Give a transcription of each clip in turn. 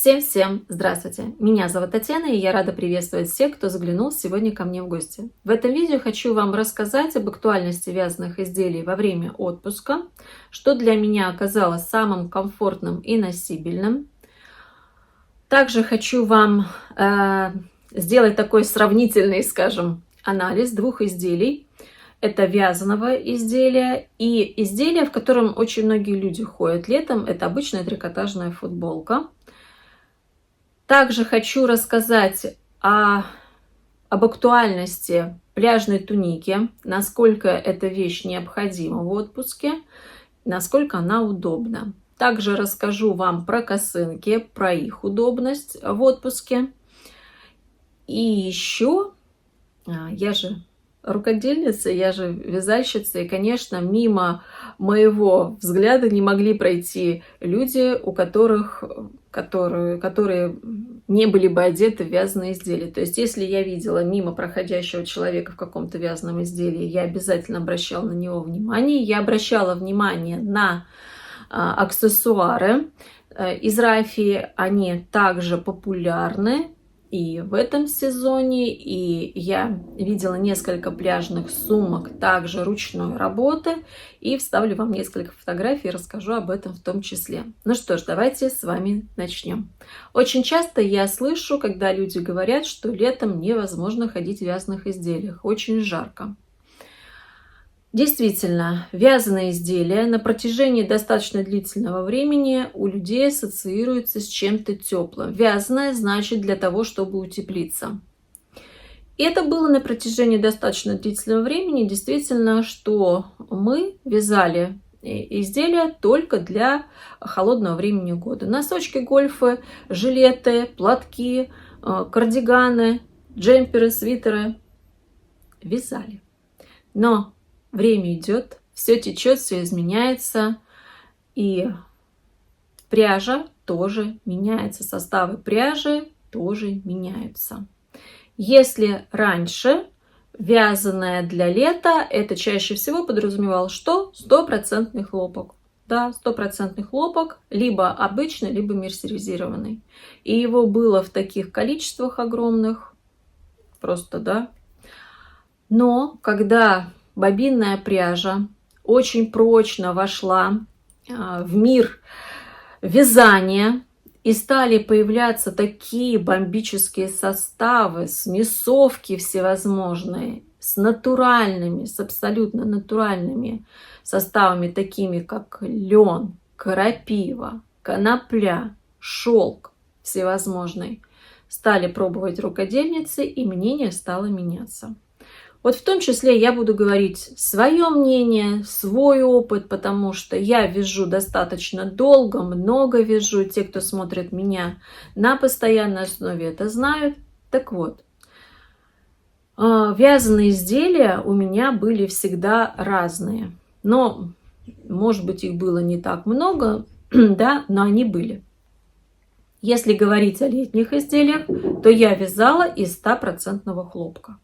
Всем-всем здравствуйте! Меня зовут Татьяна, и я рада приветствовать всех, кто заглянул сегодня ко мне в гости. В этом видео хочу вам рассказать об актуальности вязаных изделий во время отпуска, что для меня оказалось самым комфортным и носибельным. Также хочу вам сделать такой сравнительный, скажем, анализ двух изделий. Это вязаного изделия и изделия, в котором очень многие люди ходят летом. Это обычная трикотажная футболка. Также хочу рассказать об актуальности пляжной туники, насколько эта вещь необходима в отпуске, насколько она удобна. Также расскажу вам про косынки, про их удобность в отпуске. И еще, я же рукодельница, я же вязальщица, и, конечно, мимо моего взгляда не могли пройти люди, которые не были бы одеты в вязаные изделия. То есть, если я видела мимо проходящего человека в каком-то вязаном изделии, я обязательно обращала на него внимание. Я обращала внимание на аксессуары из рафии, они также популярны и в этом сезоне, и я видела несколько пляжных сумок, также ручной работы, и вставлю вам несколько фотографий и расскажу об этом в том числе. Ну что ж, давайте с вами начнем. Очень часто я слышу, когда люди говорят, что летом невозможно ходить в вязаных изделиях, очень жарко. Действительно, вязаные изделия на протяжении достаточно длительного времени у людей ассоциируются с чем-то теплым. Вязаное значит для того, чтобы утеплиться. И это было на протяжении достаточно длительного времени. Действительно, что мы вязали изделия только для холодного времени года. Носочки, гольфы, жилеты, платки, кардиганы, джемперы, свитеры вязали. Но время идет, все течет, все изменяется, и пряжа тоже меняется, составы пряжи тоже меняются. Если раньше вязаное для лета, это чаще всего подразумевало что? Стопроцентный хлопок. Да, стопроцентный хлопок, либо обычный, либо мерсеризированный. И его было в таких количествах огромных, просто, да. Но когда бобинная пряжа очень прочно вошла в мир вязания, и стали появляться такие бомбические составы, смесовки всевозможные, с натуральными, с абсолютно натуральными составами, такими как лен, крапива, конопля, шелк всевозможный, стали пробовать рукодельницы, и мнение стало меняться. Вот в том числе я буду говорить свое мнение, свой опыт, потому что я вяжу достаточно долго, много вяжу. Те, кто смотрит меня на постоянной основе, это знают. Так вот, вязаные изделия у меня были всегда разные. Но, может быть, их было не так много, да, но они были. Если говорить о летних изделиях, то я вязала из 100% хлопка.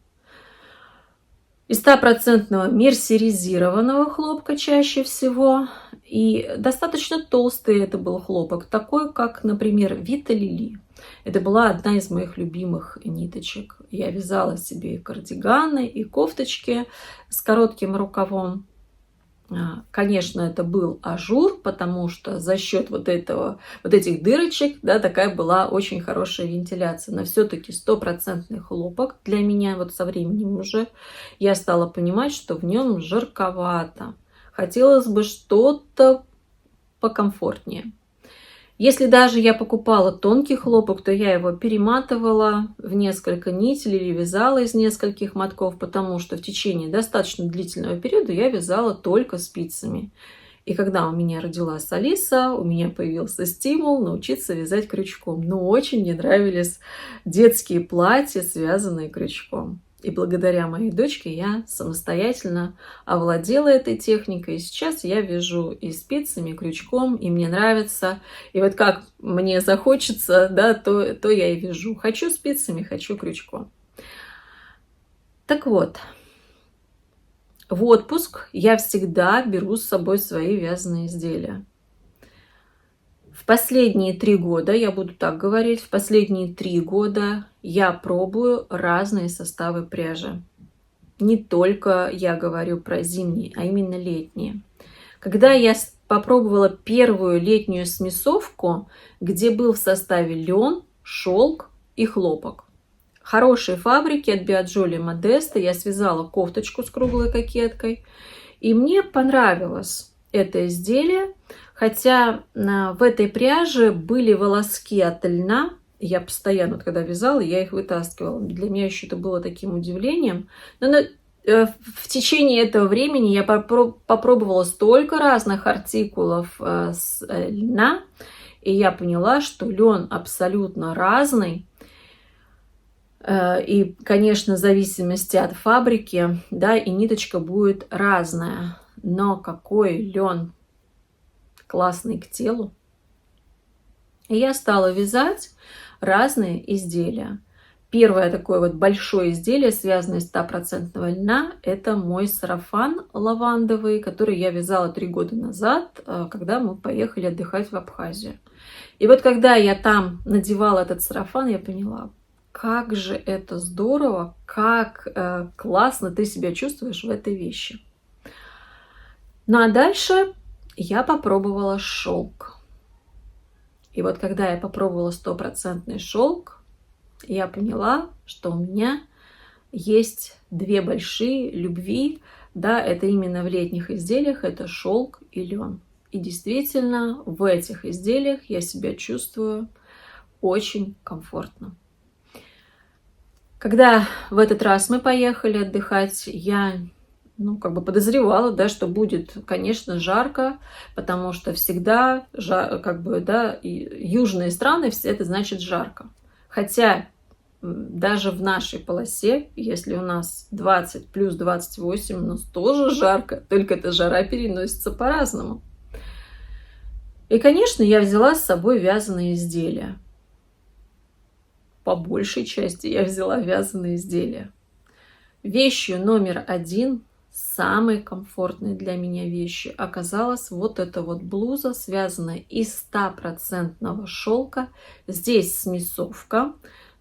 Из 100% мерсеризированного хлопка чаще всего. И достаточно толстый это был хлопок, такой как, например, Вита Лили. Это была одна из моих любимых ниточек. Я вязала себе и кардиганы, и кофточки с коротким рукавом. Конечно, это был ажур, потому что за счет вот этих дырочек, да, такая была очень хорошая вентиляция. Но все-таки 100% хлопок для меня, вот со временем уже я стала понимать, что в нем жарковато. Хотелось бы что-то покомфортнее. Если даже я покупала тонкий хлопок, то я его перематывала в несколько нитей или вязала из нескольких мотков, потому что в течение достаточно длительного периода я вязала только спицами. И когда у меня родилась Алиса, у меня появился стимул научиться вязать крючком. Но очень мне нравились детские платья, связанные крючком. И благодаря моей дочке я самостоятельно овладела этой техникой. И сейчас я вяжу и спицами, и крючком, и мне нравится. И вот как мне захочется, да, то я и вяжу. Хочу спицами, хочу крючком. Так вот, в отпуск я всегда беру с собой свои вязаные изделия. В последние 3 года, я буду так говорить, в последние 3 года я пробую разные составы пряжи. Не только я говорю про зимние, а именно летние. Когда я попробовала первую летнюю смесовку, где был в составе лен, шелк и хлопок. Хорошие фабрики от Биаджоли и Модеста. Я связала кофточку с круглой кокеткой. И мне понравилось это изделие. Хотя в этой пряже были волоски от льна. Я постоянно, когда вязала, я их вытаскивала. Для меня еще это было таким удивлением. Но в течение этого времени я попробовала столько разных артикулов с льна, и я поняла, что лен абсолютно разный. И, конечно, в зависимости от фабрики, да, и ниточка будет разная. Но какой лен классный к телу. И я стала вязать разные изделия. Первое такое вот большое изделие, связанное из 100% льна, это мой сарафан лавандовый, который я вязала 3 года назад, когда мы поехали отдыхать в Абхазию. И вот когда я там надевала этот сарафан, я поняла, как же это здорово, как классно ты себя чувствуешь в этой вещи. Ну а дальше я попробовала шелк. И вот когда я попробовала 100% шелк, я поняла, что у меня есть 2 большие любви, да, это именно в летних изделиях, это шелк и лен. И действительно, в этих изделиях я себя чувствую очень комфортно. Когда в этот раз мы поехали отдыхать, я подозревала, да, что будет, конечно, жарко, потому что всегда, южные страны, это значит жарко. Хотя даже в нашей полосе, если у нас 20 плюс 28, у нас тоже жарко, только эта жара переносится по-разному. И, конечно, я взяла с собой вязаные изделия. По большей части я взяла вязаные изделия. Вещью номер 1, самой комфортной для меня вещью, оказалась вот эта вот блуза, связанная из 100% шелка. Здесь смесовка,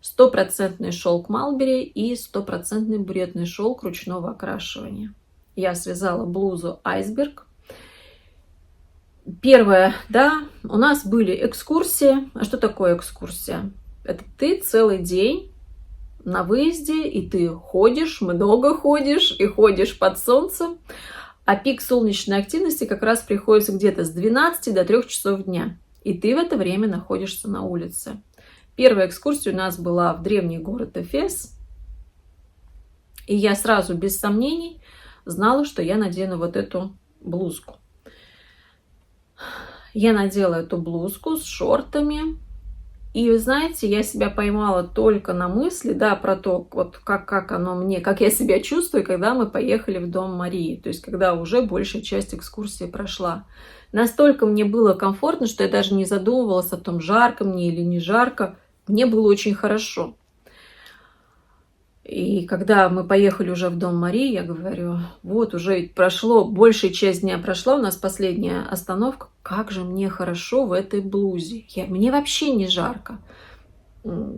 100% шелк Малбери и 100% буретный шелк ручного окрашивания. Я связала блузу айсберг. Первое, да, у нас были экскурсии. А что такое экскурсия? Это ты целый день на выезде, и ты ходишь, много ходишь, и ходишь под солнцем. А пик солнечной активности как раз приходится где-то с 12 до 3 часов дня. И ты в это время находишься на улице. Первая экскурсия у нас была в древний город Эфес. И я сразу, без сомнений, знала, что я надену вот эту блузку. Я надела эту блузку с шортами. И вы знаете, я себя поймала только на мысли, да, про то, вот как оно мне, как я себя чувствую, когда мы поехали в дом Марии. То есть, когда уже большая часть экскурсии прошла. Настолько мне было комфортно, что я даже не задумывалась о том, жарко мне или не жарко. Мне было очень хорошо. И когда мы поехали уже в дом Марии, я говорю, вот уже прошло, большая часть дня прошла, у нас последняя остановка. Как же мне хорошо в этой блузе. Мне вообще не жарко.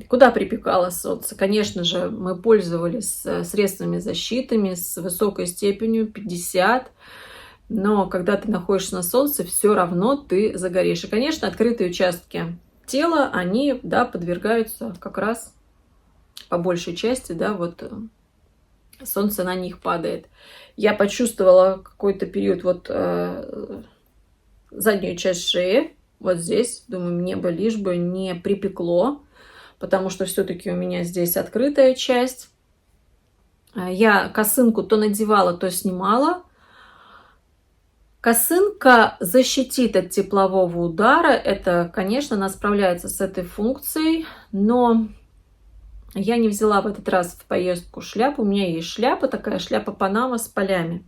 Куда припекало солнце? Конечно же, мы пользовались средствами защиты с высокой степенью 50. Но когда ты находишься на солнце, все равно ты загоришь. И, конечно, открытые участки тела, они, да, подвергаются как раз по большей части, да, вот солнце на них падает. Я почувствовала какой-то период вот заднюю часть шеи, вот здесь, думаю, мне бы лишь бы не припекло, потому что все-таки у меня здесь открытая часть. Я косынку то надевала, то снимала. Косынка защитит от теплового удара. Это, конечно, она справляется с этой функцией, но я не взяла в этот раз в поездку шляпу. У меня есть шляпа, такая шляпа Панама с полями.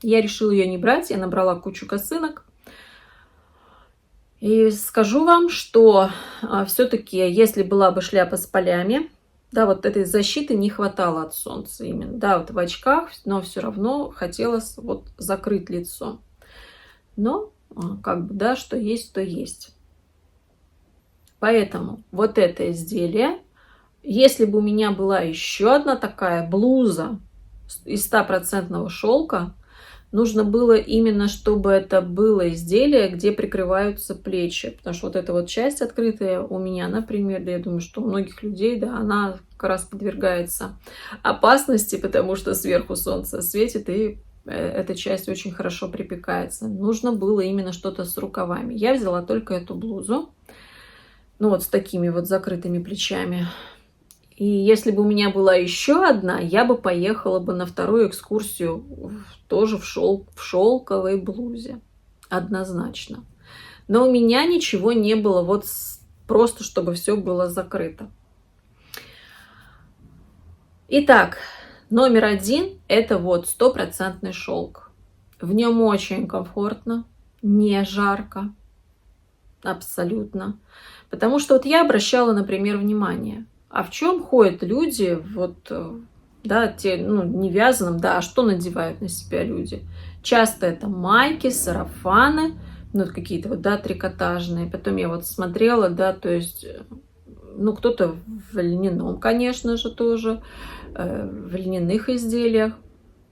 Я решила ее не брать, я набрала кучу косынок. И скажу вам, что все-таки, если была бы шляпа с полями, да, вот этой защиты не хватало от солнца именно. Да, вот в очках, но все равно хотелось вот закрыть лицо. Но как бы, да, что есть, то есть. Поэтому вот это изделие, если бы у меня была еще одна такая блуза из 100% шелка, нужно было именно, чтобы это было изделие, где прикрываются плечи. Потому что вот эта вот часть открытая у меня, например, да, я думаю, что у многих людей, да, она как раз подвергается опасности, потому что сверху солнце светит, и эта часть очень хорошо припекается. Нужно было именно что-то с рукавами. Я взяла только эту блузу, ну вот с такими вот закрытыми плечами. И если бы у меня была еще одна, я бы поехала бы на вторую экскурсию тоже в шелковой блузе. Однозначно. Но у меня ничего не было, вот просто чтобы все было закрыто. Итак, номер один – это вот 100% шелк. В нем очень комфортно, не жарко, абсолютно. Потому что вот я обращала, например, внимание, а в чем ходят люди, вот, да, те, ну, не вязаным, да, а что надевают на себя люди? Часто это майки, сарафаны, ну, какие-то вот, да, трикотажные. Потом я вот смотрела, да, то есть, ну, кто-то в льняном, конечно же, тоже, в льняных изделиях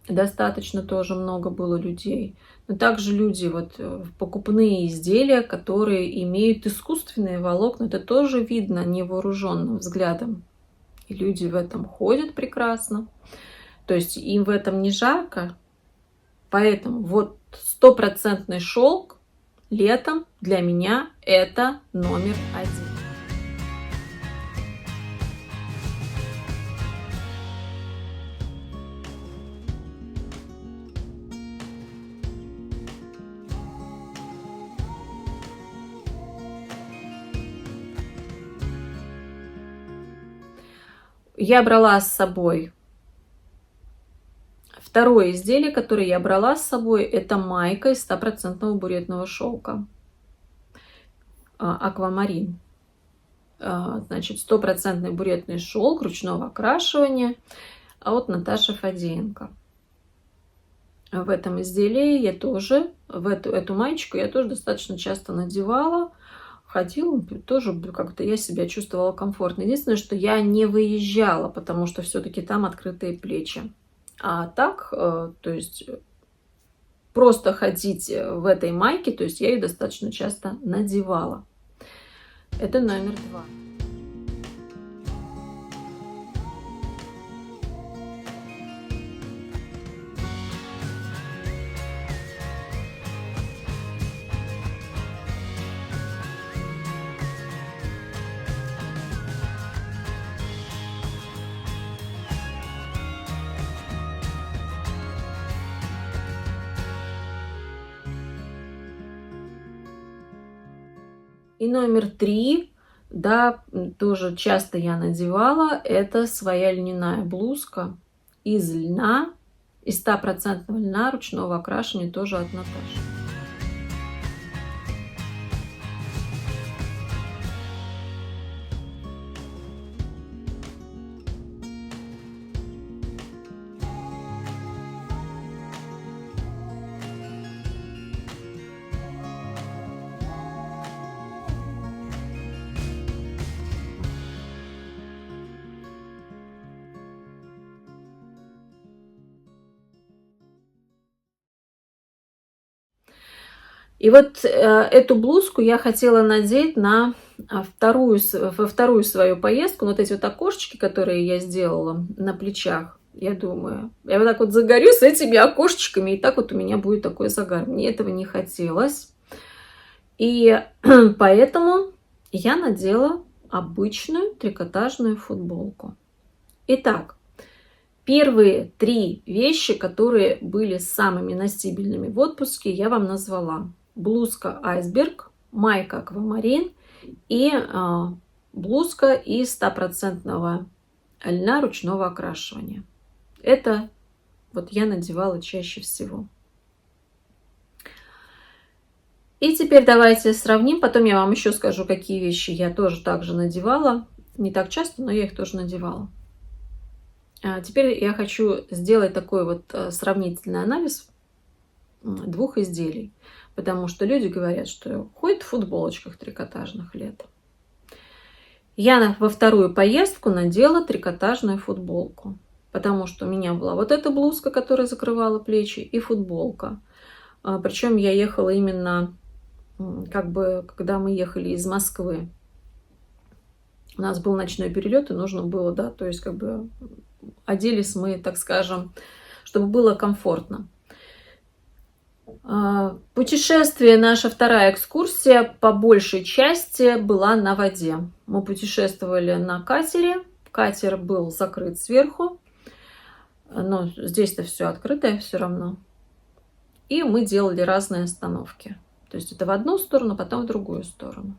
достаточно тоже много было людей. Но также люди вот покупные изделия, которые имеют искусственные волокна, это тоже видно невооруженным взглядом. И люди в этом ходят прекрасно. То есть им в этом не жарко. Поэтому вот 100% шелк летом для меня это номер один. Я брала с собой второе изделие, которое я брала с собой, это майка из 100% буретного шелка. Аквамарин. Значит, 100% буретный шелк ручного окрашивания от Наташи Фадеенко. В этом изделии я тоже, эту маечку я тоже достаточно часто надевала. Ходила, тоже как-то я себя чувствовала комфортно. Единственное, что я не выезжала, потому что все-таки там открытые плечи. А так, то есть просто ходить в этой майке, то есть я ее достаточно часто надевала. Это номер два. И номер три, да, тоже часто я надевала, это своя льняная блузка из льна, из 100% льна ручного окрашивания, тоже от Наташи. И вот эту блузку я хотела надеть на во вторую свою поездку. Вот эти вот окошечки, которые я сделала на плечах, я думаю, я вот так вот загорю с этими окошечками, и так вот у меня будет такой загар. Мне этого не хотелось. И поэтому я надела обычную трикотажную футболку. Итак, первые три вещи, которые были самыми носибельными в отпуске, я вам назвала. Блузка айсберг, майка аквамарин и блузка из 100% льна ручного окрашивания. Это вот я надевала чаще всего. И теперь давайте сравним. Потом я вам еще скажу, какие вещи я тоже также надевала. Не так часто, но я их тоже надевала. Теперь я хочу сделать такой вот сравнительный анализ двух изделий. Потому что люди говорят, что ходят в футболочках трикотажных летом. Я во вторую поездку надела трикотажную футболку. Потому что у меня была вот эта блузка, которая закрывала плечи, и футболка. Причем я ехала именно, как бы, когда мы ехали из Москвы. У нас был ночной перелет, и нужно было, да, то есть как бы оделись мы, так скажем, чтобы было комфортно. Путешествие, наша вторая экскурсия, по большей части была на воде. Мы путешествовали на катере. Катер был закрыт сверху, но здесь-то все открытое все равно. И мы делали разные остановки. То есть это в одну сторону, потом в другую сторону.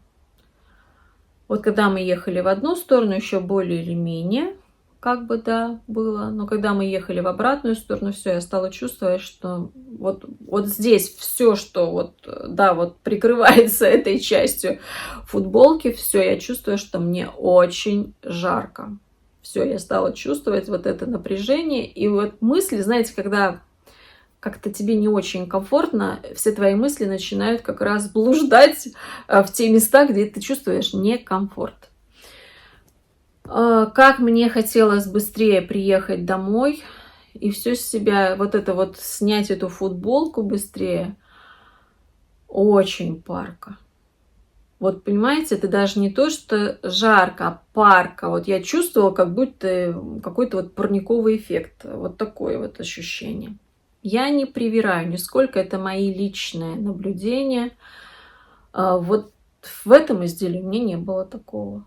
Вот когда мы ехали в одну сторону, еще более или менее, как бы, да, было. Но когда мы ехали в обратную сторону, все, я стала чувствовать, что вот здесь все, что вот, да, вот прикрывается этой частью футболки, все, я чувствую, что мне очень жарко. Все, я стала чувствовать вот это напряжение. И вот мысли, знаете, когда как-то тебе не очень комфортно, все твои мысли начинают как раз блуждать в те места, где ты чувствуешь некомфорт. Как мне хотелось быстрее приехать домой и все с себя, вот это вот, снять эту футболку быстрее. Очень парко. Вот понимаете, это даже не то, что жарко, а парко. Вот я чувствовала, как будто какой-то вот парниковый эффект. Вот такое вот ощущение. Я не привираю нисколько, это мои личные наблюдения. Вот в этом изделии у меня не было такого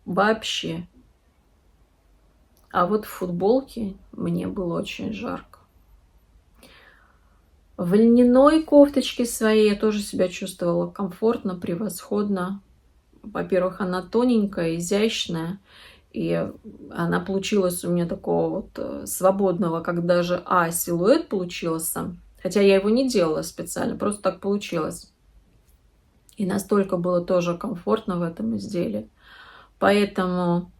вообще. А вот в футболке мне было очень жарко. В льняной кофточке своей я тоже себя чувствовала комфортно, превосходно. Во-первых, она тоненькая, изящная. И она получилась у меня такого вот свободного, как даже силуэт получился. Хотя я его не делала специально, просто так получилось. И настолько было тоже комфортно в этом изделии. Поэтому,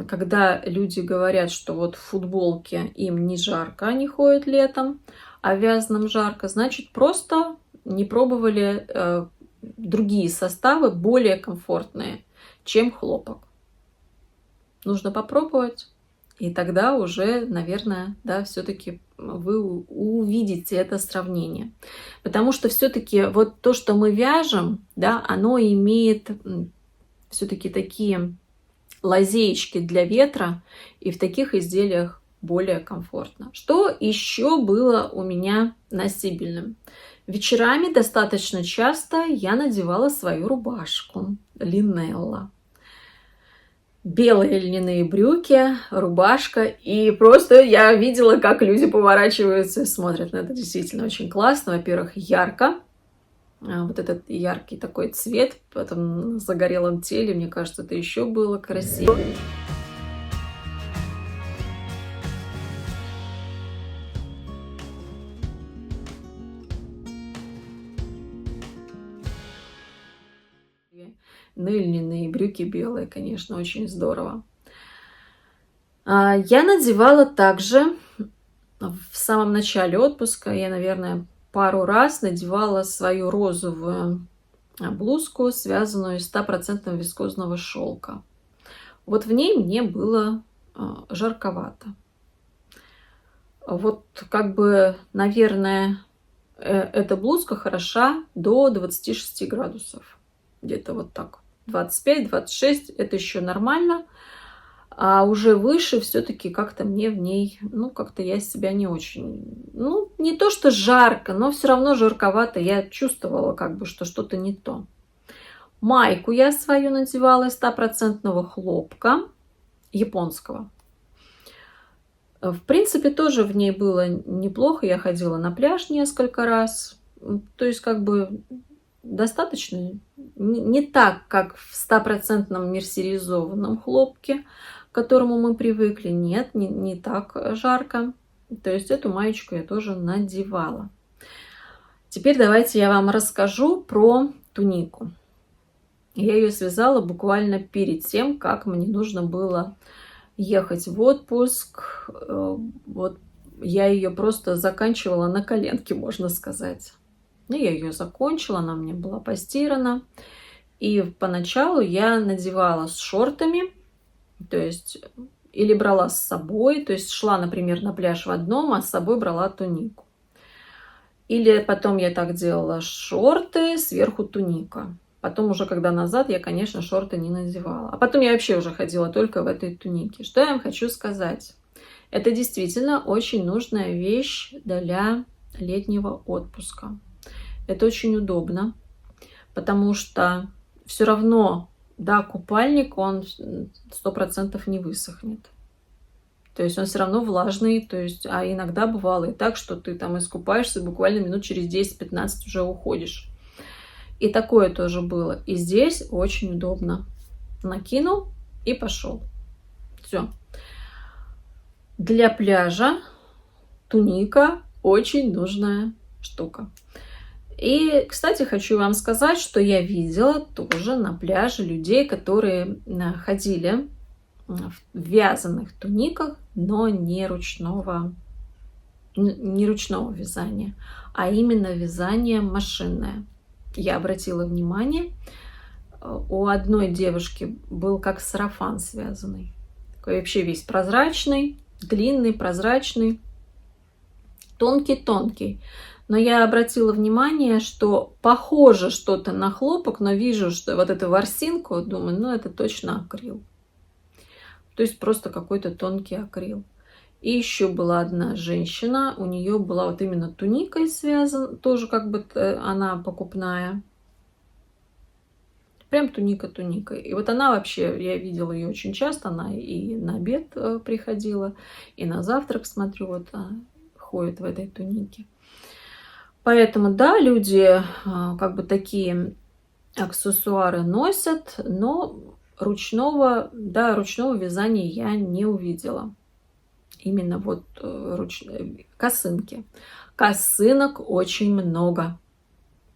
когда люди говорят, что вот в футболке им не жарко, они ходят летом, а в вязаном жарко, значит, просто не пробовали другие составы более комфортные, чем хлопок. Нужно попробовать, и тогда уже, наверное, да, все-таки вы увидите это сравнение. Потому что все-таки вот то, что мы вяжем, да, оно имеет все-таки такие лазеечки для ветра, и в таких изделиях более комфортно. Что еще было у меня носибельным? Вечерами достаточно часто я надевала свою рубашку Линелла. Белые льняные брюки, рубашка. И просто я видела, как люди поворачиваются и смотрят на это. Действительно очень классно. Во-первых, ярко. Вот этот яркий такой цвет. Потом на загорелом теле, мне кажется, это еще было красиво. Ну и льняные брюки белые, конечно, очень здорово. Я надевала также в самом начале отпуска, я, наверное, пару раз надевала свою розовую блузку, связанную из 100% вискозного шелка. Вот в ней мне было жарковато. Вот как бы, наверное, эта блузка хороша до 26 градусов. Где-то вот так. 25-26 это еще нормально. А уже выше все-таки как-то мне в ней, ну, как-то я себя не очень... Ну, не то, что жарко, но все равно жарковато. Я чувствовала, как бы, что что-то не то. Майку я свою надевала из 100% хлопка японского. В принципе, тоже в ней было неплохо. Я ходила на пляж несколько раз. То есть, как бы, достаточно. Не так, как в 100% мерсеризованном хлопке, к которому мы привыкли. Нет, не так жарко. То есть, эту маечку я тоже надевала. Теперь давайте я вам расскажу про тунику. Я ее связала буквально перед тем, как мне нужно было ехать в отпуск. Вот я ее просто заканчивала на коленке, можно сказать. Ну, я ее закончила, она мне была постирана. И поначалу я надевала с шортами, то есть или брала с собой, то есть шла, например, на пляж в одном, а с собой брала тунику. Или потом я так делала: шорты, сверху туника. Потом уже, когда назад, я, конечно, шорты не надевала. А потом я вообще уже ходила только в этой тунике. Что я вам хочу сказать? Это действительно очень нужная вещь для летнего отпуска. Это очень удобно, потому что все равно, да, купальник, он 100% не высохнет. То есть он все равно влажный, то есть, а иногда бывало и так, что ты там искупаешься, буквально минут через 10-15 уже уходишь. И такое тоже было. И здесь очень удобно. Накинул и пошел. Все. Для пляжа туника очень нужная штука. И, кстати, хочу вам сказать, что я видела тоже на пляже людей, которые ходили в вязаных туниках, но не ручного вязания, а именно вязание машинное. Я обратила внимание, у одной девушки был как сарафан связанный. Такой вообще весь прозрачный, длинный, прозрачный, тонкий-тонкий. Но я обратила внимание, что похоже что-то на хлопок, но вижу, что вот эту ворсинку, думаю, ну это точно акрил. То есть просто какой-то тонкий акрил. И еще была одна женщина, у нее была вот именно туника связана, тоже как бы она покупная. Прям туника. И вот она вообще, я видела ее очень часто, она и на обед приходила, и на завтрак, смотрю, вот ходит в этой тунике. Поэтому, да, люди как бы такие аксессуары носят, но ручного вязания я не увидела. Именно вот косынки. Косынок очень много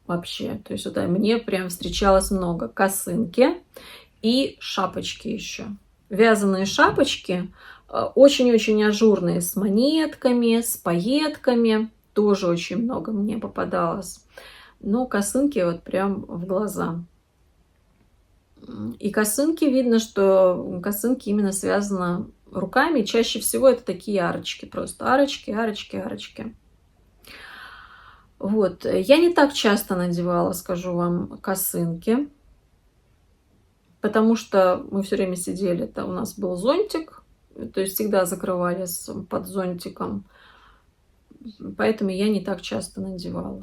вообще. То есть вот, мне прям встречалось много. Косынки и шапочки еще. Вязаные шапочки очень-очень ажурные, с монетками, с пайетками. Тоже очень много мне попадалось. Но косынки вот прям в глаза. И косынки, видно, что косынки именно связаны руками. Чаще всего это такие арочки. Просто арочки. Вот. Я не так часто надевала, скажу вам, косынки. Потому что мы все время сидели. У нас был зонтик. То есть всегда закрывались под зонтиком. Поэтому я не так часто надевала.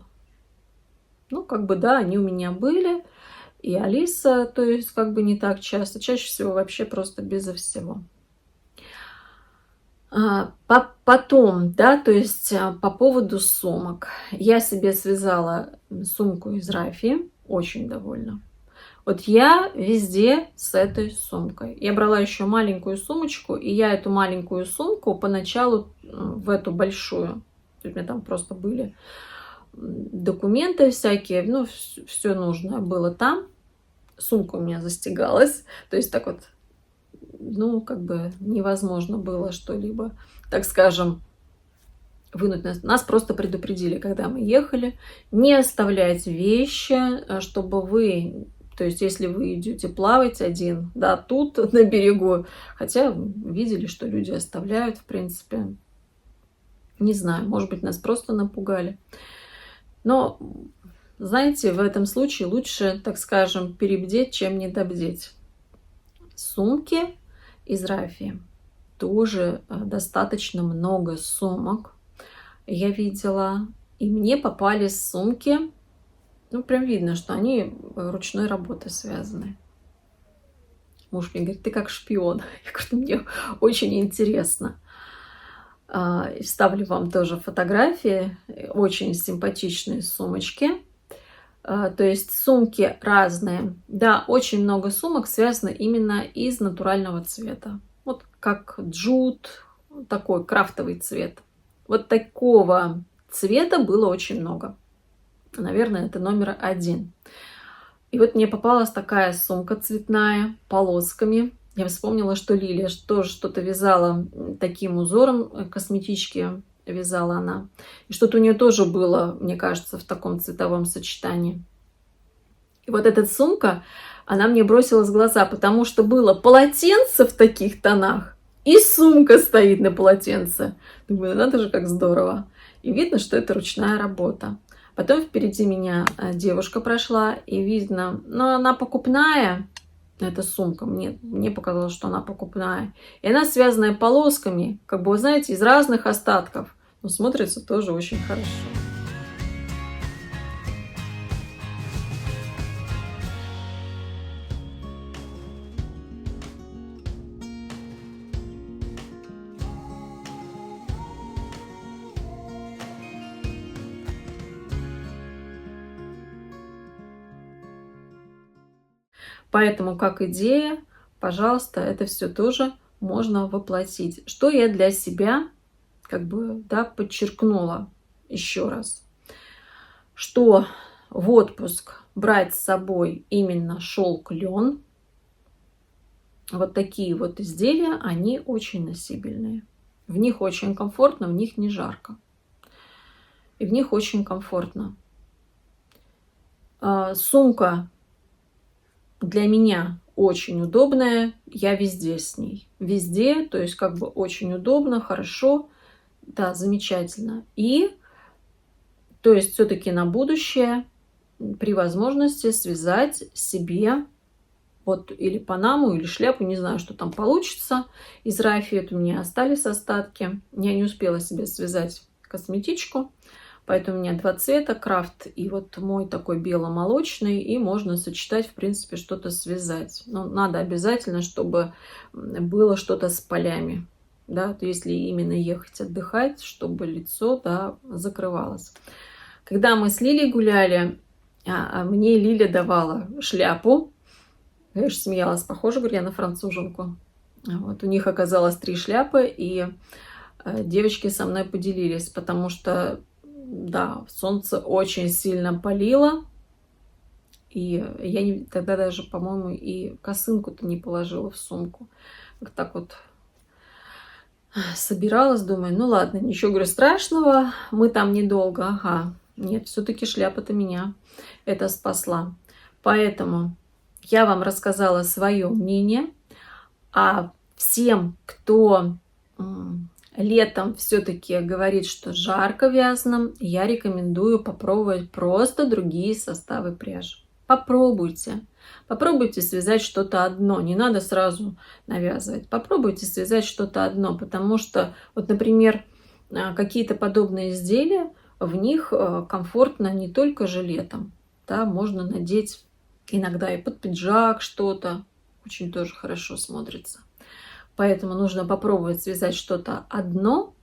Ну, как бы, да, они у меня были. И Алиса, то есть, как бы не так часто. Чаще всего вообще просто безо всего. Потом, да, то есть по поводу сумок. Я себе связала сумку из рафии. Очень довольна. Вот я везде с этой сумкой. Я брала еще маленькую сумочку, и я эту маленькую сумку поначалу в эту большую. У меня там просто были документы всякие, ну, все нужное было там. Сумка у меня застигалась, то есть так вот, ну, как бы невозможно было что-либо, так скажем, вынуть. Нас просто предупредили, когда мы ехали, не оставлять вещи, чтобы вы, то есть если вы идете плавать один, да, тут на берегу, хотя видели, что люди оставляют, в принципе, не знаю, может быть, нас просто напугали. Но, знаете, в этом случае лучше, так скажем, перебдеть, чем недобдеть. Сумки из рафии. Тоже достаточно много сумок я видела. И мне попались сумки, ну, прям видно, что они ручной работой связаны. Муж мне говорит, ты как шпион. Я говорю, мне очень интересно. Вставлю вам тоже фотографии. Очень симпатичные сумочки. То есть сумки разные. Да, очень много сумок связано именно из натурального цвета. Вот как джут, такой крафтовый цвет. Вот такого цвета было очень много. Наверное, это номер 1. И вот мне попалась такая сумка цветная, полосками. Я вспомнила, что Лилия тоже что-то вязала таким узором, косметички вязала она. И что-то у нее тоже было, мне кажется, в таком цветовом сочетании. И вот эта сумка, она мне бросилась в глаза, потому что было полотенце в таких тонах, и сумка стоит на полотенце. Думаю, надо же, как здорово. И видно, что это ручная работа. Потом впереди меня девушка прошла, и видно, но она покупная, эта сумка, мне показалось, что она покупная. И она связанная полосками, как бы, вы знаете, из разных остатков. Но смотрится тоже очень хорошо. Поэтому, как идея, пожалуйста, это все тоже можно воплотить. Что я для себя, как бы, да, подчеркнула еще раз, что в отпуск брать с собой именно шелк, лен. Вот такие вот изделия, они очень носибельные. В них очень комфортно, в них не жарко. И в них очень комфортно. Сумка для меня очень удобная, я везде с ней. Везде, то есть как бы очень удобно, хорошо, да, замечательно. И, то есть все-таки на будущее, при возможности связать себе вот или панаму, или шляпу, не знаю, что там получится. Из рафии у меня остались остатки. Я не успела себе связать косметичку. Поэтому у меня два цвета, крафт и вот мой такой бело-молочный, и можно сочетать, в принципе, что-то связать. Но надо обязательно, чтобы было что-то с полями, да, если именно ехать отдыхать, чтобы лицо, да, закрывалось. Когда мы с Лилей гуляли, мне Лиля давала шляпу. Я же смеялась, похоже, говорю, я на француженку. Вот у них оказалось 3 шляпы, и девочки со мной поделились, потому что да, солнце очень сильно палило, и я тогда даже, по-моему, и косынку-то не положила в сумку. Вот так вот собиралась, думаю, ну ладно, ничего, говорю, страшного, мы там недолго. Ага, нет, все-таки шляпа-то меня это спасла. Поэтому я вам рассказала свое мнение, а всем, кто летом все-таки говорит, что жарко вязаным, я рекомендую попробовать просто другие составы пряжи. Попробуйте. Попробуйте связать что-то одно. Не надо сразу навязывать. Попробуйте связать что-то одно, потому что, вот, например, какие-то подобные изделия, в них комфортно не только же летом. Да, можно надеть иногда и под пиджак что-то. Очень тоже хорошо смотрится. Поэтому нужно попробовать связать что-то одно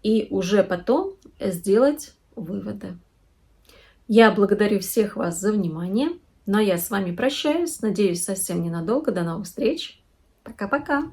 и уже потом сделать выводы. Я благодарю всех вас за внимание. Ну а я с вами прощаюсь. Надеюсь, совсем ненадолго. До новых встреч. Пока-пока.